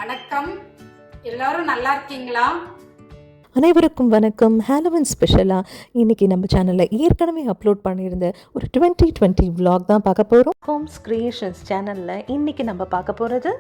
வணக்கம், எல்லாரும் நல்லா இருக்கீங்களா? அனைவருக்கும் வணக்கம். ஹாலோவின் ஸ்பெஷலாக இன்றைக்கி நம்ம சேனலில் ஏற்கனவே அப்லோட் பண்ணியிருந்த ஒரு 2020 vlog தான் பார்க்க போகிறோம். ஹோம்ஸ் கிரியேஷன்ஸ் சேனலில் இன்றைக்கி நம்ம பார்க்க போகிறது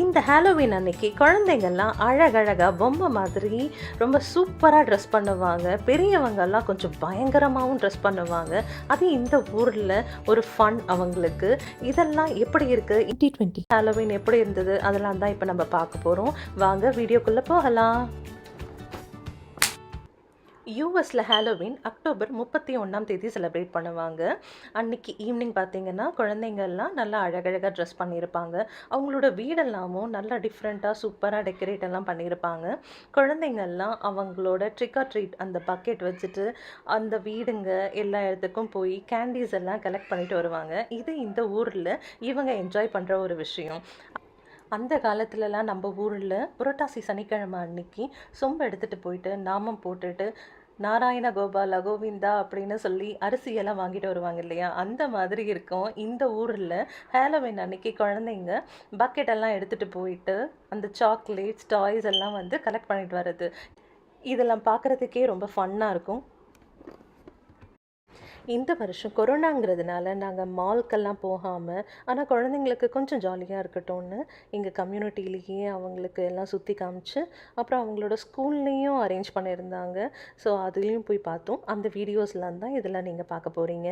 இந்த ஹாலோவின் அன்னைக்கு குழந்தைங்கள்லாம் அழகழகாக பொம்மை மாதிரி ரொம்ப சூப்பராக ட்ரெஸ் பண்ணுவாங்க. பெரியவங்கெல்லாம் கொஞ்சம் பயங்கரமாகவும் ட்ரெஸ் பண்ணுவாங்க. அது இந்த ஊரில் ஒரு ஃபன் அவங்களுக்கு. இதெல்லாம் எப்படி இருக்குது, 2020 ஹாலோவின் எப்படி இருந்தது, அதெல்லாம் தான் இப்போ நம்ம பார்க்க போகிறோம். வாங்க வீடியோக்குள்ளே போகலாம். யூஎஸில் ஹாலோவின் அக்டோபர் 31 செலிப்ரேட் பண்ணுவாங்க. அன்றைக்கி ஈவினிங் பார்த்திங்கன்னா குழந்தைங்கள்லாம் நல்லா அழகழகாக ட்ரெஸ் பண்ணியிருப்பாங்க. அவங்களோட வீடெல்லாமும் நல்லா டிஃப்ரெண்ட்டாக சூப்பராக டெக்கரேட் எல்லாம் பண்ணியிருப்பாங்க. குழந்தைங்கள்லாம் அவங்களோட ட்ரிக் ஆர் ட்ரீட் அந்த பக்கெட் வச்சுட்டு அந்த வீடுங்க எல்லா இடத்துக்கும் போய் கேண்டீஸ் எல்லாம் கலெக்ட் பண்ணிட்டு வருவாங்க. இது இந்த ஊரில் இவங்க என்ஜாய் பண்ணுற ஒரு விஷயம். அந்த காலத்துலலாம் நம்ம ஊரில் புரட்டாசி சனிக்கிழமை அன்னைக்கு சொம்பு எடுத்துகிட்டு போயிட்டு நாமம் போட்டுட்டு நாராயண கோபால கோவிந்தா அப்படின்னு சொல்லி அரிசியெல்லாம் வாங்கிட்டு வருவாங்க இல்லையா, அந்த மாதிரி இருக்கும். இந்த ஊரில் ஹாலோவின் அன்னைக்கு குழந்தைங்க பக்கெட்டெல்லாம் எடுத்துகிட்டு போயிட்டு அந்த சாக்லேட்ஸ் டாய்ஸ் எல்லாம் வந்து கலெக்ட் பண்ணிட்டு வர்றது, இதெல்லாம் பார்க்குறதுக்கே ரொம்ப ஃபன்னாக இருக்கும். இந்த வருஷம் கொரோனாங்கிறதுனால நாங்கள் மால்க்கெல்லாம் போகாமல், ஆனால் குழந்தைங்களுக்கு கொஞ்சம் ஜாலியாக இருக்கட்டும்னு எங்கள் கம்யூனிட்டிலேயே அவங்களுக்கு எல்லாம் சுற்றி காமிச்சு, அப்புறம் அவங்களோட ஸ்கூல்லேயும் அரேஞ்ச் பண்ணியிருந்தாங்க. ஸோ அதுலேயும் போய் பார்த்தோம். அந்த வீடியோஸ்லாம் தான் இதெல்லாம் நீங்கள் பார்க்க போகிறீங்க.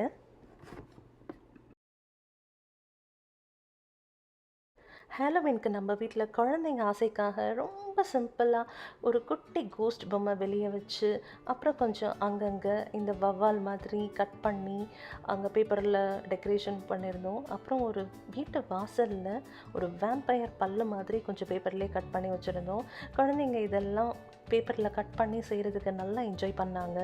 ஹாலோவினுக்கு நம்ம வீட்டில் குழந்தைங்க ஆசைக்காக ரொம்ப சிம்பிளாக ஒரு குட்டி கோஸ்ட் பொம்மை வெளியே வச்சு, அப்புறம் கொஞ்சம் அங்கங்கே இந்த வவ்வால் மாதிரி கட் பண்ணி அங்கே பேப்பரில் டெக்கரேஷன் பண்ணியிருந்தோம். அப்புறம் ஒரு வீட்டு வாசலில் ஒரு வேம்பயர் பல்லு மாதிரி கொஞ்சம் பேப்பர்லேயே கட் பண்ணி வச்சுருந்தோம். குழந்தைங்க இதெல்லாம் பேப்பரில் கட் பண்ணி செய்கிறதுக்கு நல்லா என்ஜாய் பண்ணாங்க.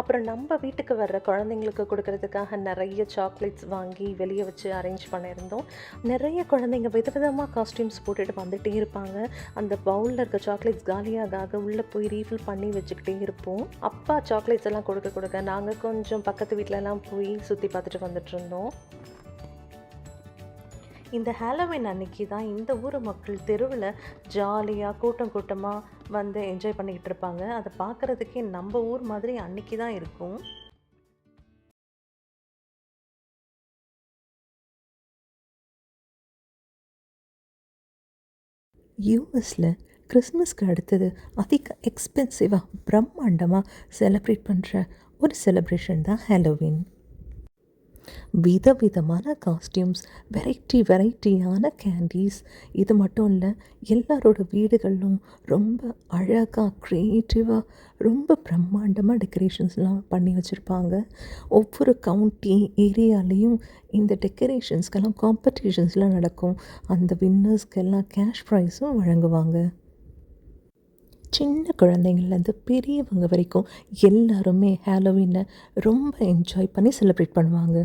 அப்புறம் நம்ம வீட்டுக்கு வர்ற குழந்தைங்களுக்கு கொடுக்கறதுக்காக நிறைய சாக்லேட்ஸ் வாங்கி வெளியே வச்சு அரேஞ்ச் பண்ணியிருந்தோம். நிறைய குழந்தைங்க விதவிதமாக காஸ்டியூம்ஸ் போட்டுட்டு வந்துகிட்டே இருப்பாங்க. அந்த பவுலில் இருக்க சாக்லேட்ஸ் காலியாக உள்ளே போய் ரீஃபில் பண்ணி வச்சுக்கிட்டே இருப்போம். அப்பா சாக்லேட்ஸ் எல்லாம் கொடுக்க நாங்கள் கொஞ்சம் பக்கத்து வீட்டிலலாம் போய் சுற்றி பார்த்துட்டு வந்துட்டு இருந்தோம். இந்த ஹாலோவின் அன்னைக்கு தான் இந்த ஊர் மக்கள் தெருவில் ஜாலியாக கூட்டமாக வந்து என்ஜாய் பண்ணிக்கிட்டு இருப்பாங்க. அதை பார்க்குறதுக்கே நம்ம ஊர் மாதிரி அன்னைக்கு தான் இருக்கும். யூஎஸில் கிறிஸ்மஸ்க்கு அடுத்தது அதிக எக்ஸ்பென்சிவாக பிரம்மாண்டமாக செலிப்ரேட் பண்ணுற ஒரு செலிப்ரேஷன் தான் ஹாலோவின். விதவிதமான காஸ்டியூம்ஸ், வெரைட்டியான கேண்டீஸ், இது மட்டும் இல்லை, எல்லாரோட வீடுகளிலும் ரொம்ப அழகாக க்ரியேட்டிவாக ரொம்ப பிரம்மாண்டமாக டெக்கரேஷன்ஸ்லாம் பண்ணி வச்சுருப்பாங்க. ஒவ்வொரு கவுண்டி ஏரியாலேயும் இந்த டெக்கரேஷன்ஸ்க்கெல்லாம் காம்படிஷன்ஸ்லாம் நடக்கும். அந்த வின்னர்ஸ்க்கெல்லாம் கேஷ் ப்ரைஸும் வழங்குவாங்க. சின்ன குழந்தைங்கள்லேருந்து பெரியவங்க வரைக்கும் எல்லாருமே ஹாலோவினை ரொம்ப என்ஜாய் பண்ணி செலிப்ரேட் பண்ணுவாங்க.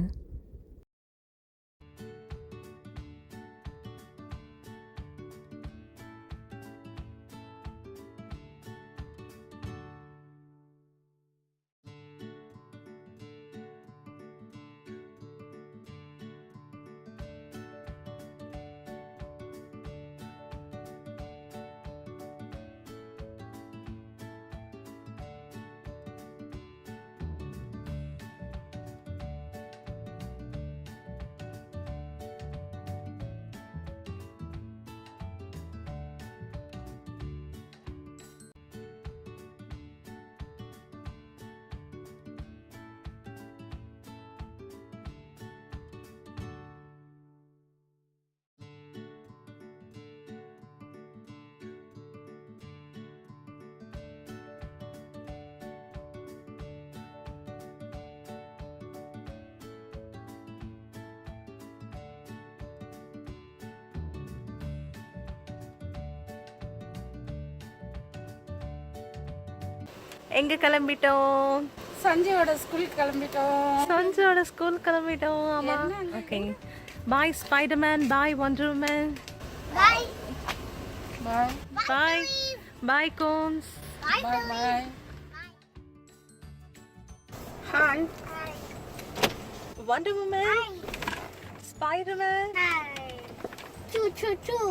எங்கே கிளம்பிட்டோம்? சஞ்சயோட ஸ்கூல் கிளம்பிட்டோம். ஆமாம். Okay, bye Spiderman, bye wonder woman, bye bye Gomes, bye. Hi wonder woman, Spider-Man. Hi. Choo choo choo.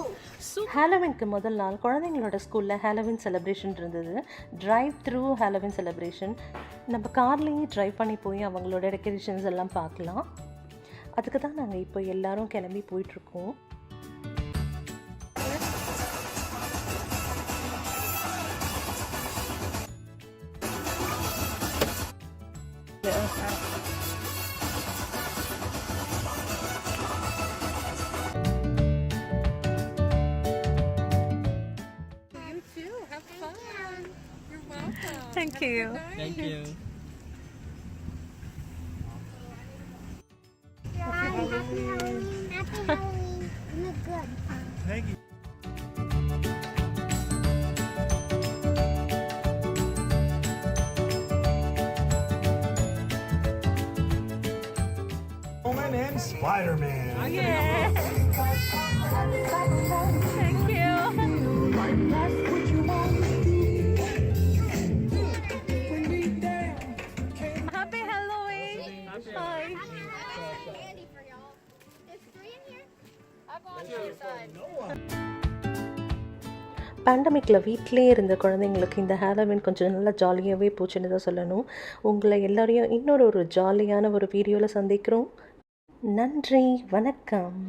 ஹாலோவின்க்கு முதல் நாள் குழந்தைங்களோட ஸ்கூலில் ஹாலோவின் செலிப்ரேஷன் இருந்தது. Drive through Halloween celebration. நம்ம கார்லேயே ட்ரைவ் பண்ணி போய் அவங்களோட டெக்கரேஷன்ஸ் எல்லாம் பார்க்கலாம். அதுக்கு தான் நாங்கள் இப்போ எல்லாரும் கிளம்பி போயிட்டுருக்கோம். You too. Have fun. You're welcome. Thank you. Thank you. Happy Halloween. Happy Halloween. You look good. Thank you. Woman and Spider-Man. Thank you. Happy Halloween. Hi. Candy for y'all. There's 3 in here. I'll go on the other side. பேண்டமிக்கில் வீட்டிலே இருந்த குழந்தைங்களுக்கு இந்த Halloween கொஞ்சம் நல்லா ஜாலியாகவே போச்சுன்னு தான் சொல்லணும். உங்களை எல்லோரையும் இன்னொரு ஜாலியான ஒரு வீடியோவில் சந்திக்கிறோம். நன்றி, வணக்கம்.